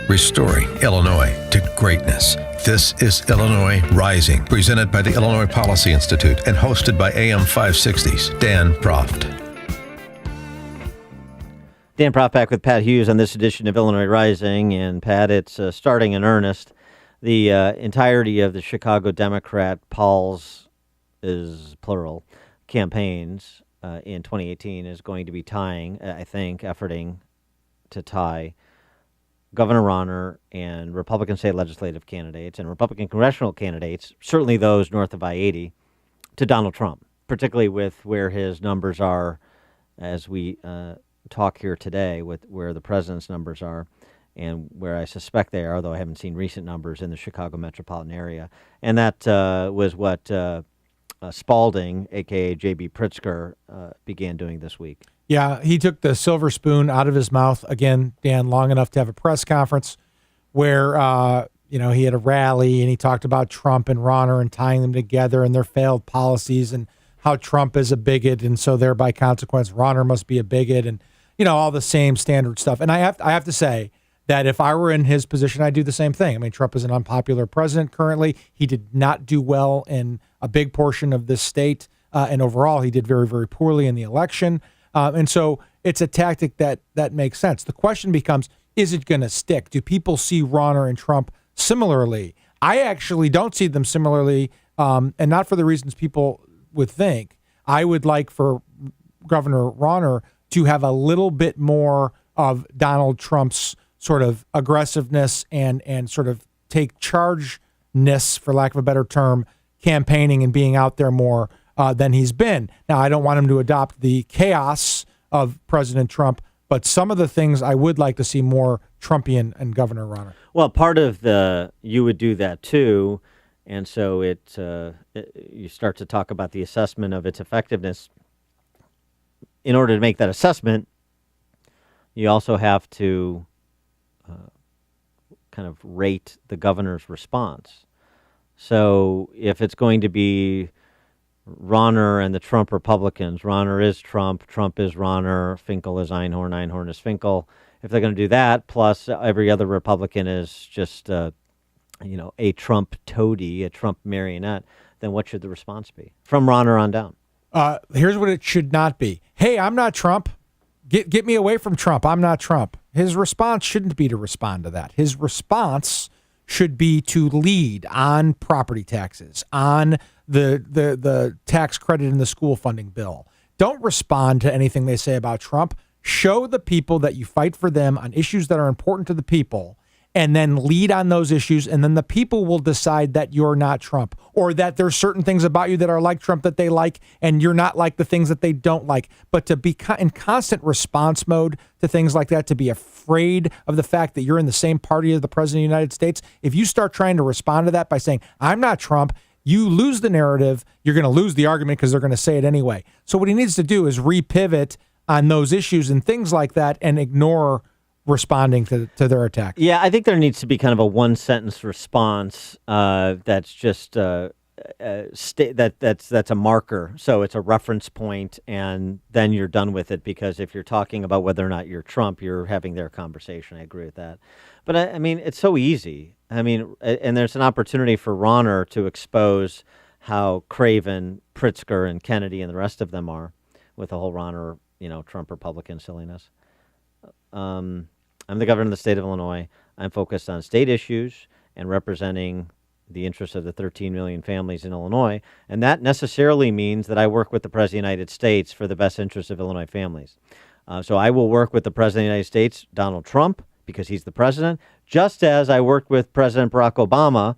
Restoring Illinois to greatness. This is Illinois Rising, presented by the Illinois Policy Institute and hosted by AM 560's Dan Proft. Dan Proft back with Pat Hughes on this edition of Illinois Rising. And Pat, it's starting in earnest. The entirety of the Chicago Democrat polls, is plural, campaigns in 2018 is going to be efforting to tie Governor Rauner and Republican state legislative candidates and Republican congressional candidates, certainly those north of I-80, to Donald Trump, particularly with where his numbers are as we talk here today, with where the president's numbers are and where I suspect they are, though I haven't seen recent numbers in the Chicago metropolitan area. And that was what Spalding, a.k.a. J.B. Pritzker, began doing this week. Yeah, he took the silver spoon out of his mouth again, Dan, long enough to have a press conference where, he had a rally and he talked about Trump and Rauner and tying them together and their failed policies and how Trump is a bigot. And so there, by consequence, Rauner must be a bigot and, all the same standard stuff. And I have to say that if I were in his position, I'd do the same thing. I mean, Trump is an unpopular president currently. He did not do well in a big portion of this state. And overall, he did very, very poorly in the election. And so it's a tactic that makes sense. The question becomes, is it going to stick? Do people see Rauner and Trump similarly? I actually don't see them similarly, and not for the reasons people would think. I would like for Governor Rauner to have a little bit more of Donald Trump's sort of aggressiveness and sort of take chargeness, for lack of a better term, campaigning and being out there more than he's been. Now, I don't want him to adopt the chaos of President Trump, but some of the things I would like to see more Trumpian and Governor Rauner. Well, part of you would do that too, and so you start to talk about the assessment of its effectiveness. In order to make that assessment, you also have to kind of rate the governor's response. So if it's going to be Rauner and the Trump Republicans, Rauner is Trump, Trump is Rauner, Finkel is Einhorn, Einhorn is Finkel. If they're going to do that, plus every other Republican is just, a Trump toady, a Trump marionette, then what should the response be from Rauner on down? Here's what it should not be. Hey, I'm not Trump. Get me away from Trump. I'm not Trump. His response shouldn't be to respond to that. His response should be to lead on property taxes, on the tax credit in the school funding bill. Don't respond to anything they say about Trump. Show the people that you fight for them on issues that are important to the people, and then lead on those issues, and then the people will decide that you're not Trump, or that there's certain things about you that are like Trump that they like, and you're not like the things that they don't like. But to be in constant response mode to things like that, to be afraid of the fact that you're in the same party as the president of the United States, if you start trying to respond to that by saying, I'm not Trump, you lose the narrative, you're going to lose the argument because they're going to say it anyway. So what he needs to do is repivot on those issues and things like that and ignore responding to their attack. Yeah, I think there needs to be kind of a one-sentence response that's just that's a marker. So it's a reference point, and then you're done with it, because if you're talking about whether or not you're Trump, you're having their conversation. I agree with that. But I mean, it's so easy. I mean, and there's an opportunity for Rauner to expose how craven Pritzker and Kennedy and the rest of them are with the whole Rauner, Trump Republican silliness. I'm the governor of the state of Illinois. I'm focused on state issues and representing the interests of the 13 million families in Illinois. And that necessarily means that I work with the President of the United States for the best interests of Illinois families. So I will work with the President of the United States, Donald Trump, because he's the president, just as I worked with President Barack Obama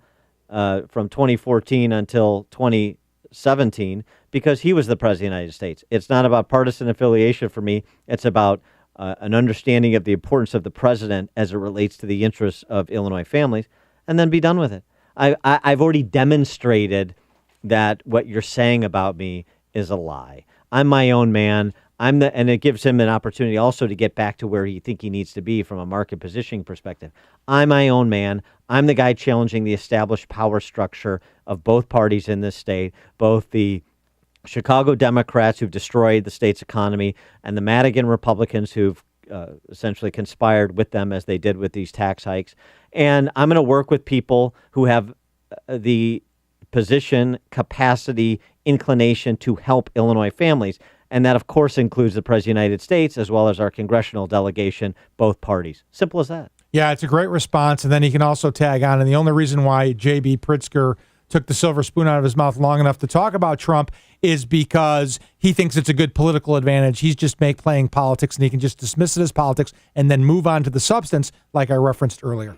from 2014 until 2017, because he was the President of the United States. It's not about partisan affiliation for me. It's about an understanding of the importance of the president as it relates to the interests of Illinois families, and then be done with it. I've already demonstrated that what you're saying about me is a lie. I'm my own man. And it gives him an opportunity also to get back to where he needs to be from a market positioning perspective. I'm my own man. I'm the guy challenging the established power structure of both parties in this state, both the Chicago Democrats who've destroyed the state's economy and the Madigan Republicans who've essentially conspired with them as they did with these tax hikes. And I'm going to work with people who have the position, capacity, inclination to help Illinois families. And that, of course, includes the President of the United States as well as our congressional delegation, both parties. Simple as that. Yeah, it's a great response. And then he can also tag on. And the only reason why J.B. Pritzker took the silver spoon out of his mouth long enough to talk about Trump is because he thinks it's a good political advantage. He's just playing politics, and he can just dismiss it as politics and then move on to the substance like I referenced earlier.